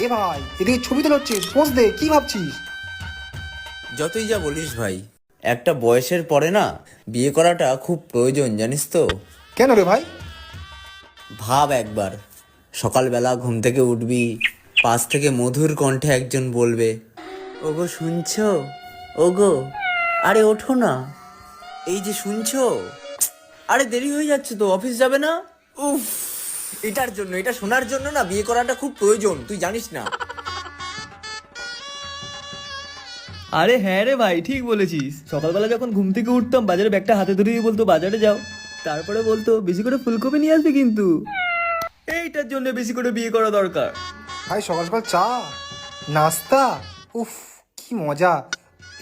এ ভাই, এদিকে ছবি তোলা হচ্ছে, পোজ দে, কি ভাবছিস? যতই যা বলিস ভাই, একটা বয়সের পরে না বিয়ে করাটা খুব প্রয়োজন, জানিস তো। কেন রে ভাই? ভাব একবার, সকালবেলা ঘুম থেকে উঠবি, পাশ থেকে মধুর কণ্ঠে একজন বলবে, ওগো শুনছো, ওগো, আরে ওঠো না, এই যে শুনছো, আরে দেরি হয়ে যাচ্ছে তো, অফিস যাবে না? উফ, এটার জন্য, এটা শোনার জন্য না বিয়ে করাটা খুব প্রয়োজন, তুই জানিস না। আরে হ্যাঁ রে ভাই, ঠিক বলেছিস। সকালবেলা যখন ঘুম থেকে উঠতাম, বাজারে ব্যাগটা হাতে ধরেই বলতো বাজারে যাও, তারপরে বলতো বেশি করে ফুলকপি নিয়ে আসবে কিন্তু। এইটার জন্য বেশি করে বিয়ে করা দরকার। ভাই সকাল সকাল চা, নাস্তা, উফ, কি মজা!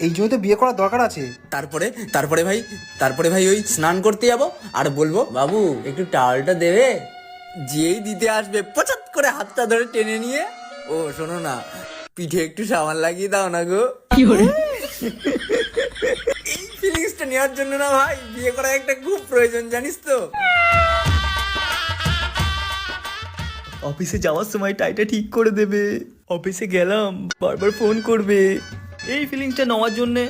এই জন্য তো বিয়ে করার দরকার আছে। তারপরে তারপরে ভাই ওই স্নান করতে যাবো আর বলবো, বাবু একটু টাওয়ালটা দেবে। যেই দিতে আসবে, পচাত করে হাতটা ধরে টেনে নিয়ে, ও শোনো না, পিঠে একটু সাবান লাগিয়ে দাও না গো। এই ফিলিংসটা নেওয়ার জন্য না ভাই বিয়ে করা একটা খুব প্রয়োজন, জানিস তো। অফিসে যাওয়ার সময় টাইটা ঠিক করে দেবে, অফিসে গেলাম বারবার ফোন করবে। এই ফিলিংসটা নেওয়ার জন্যে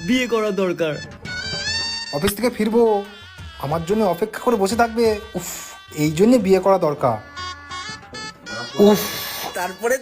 বিয়ে করা দরকার। অফিস থেকে ফিরবো, আমার জন্য অপেক্ষা করে বসে থাকবে, উফ, এই জন্য বিয়ে করা দরকার। উফ। তারপরে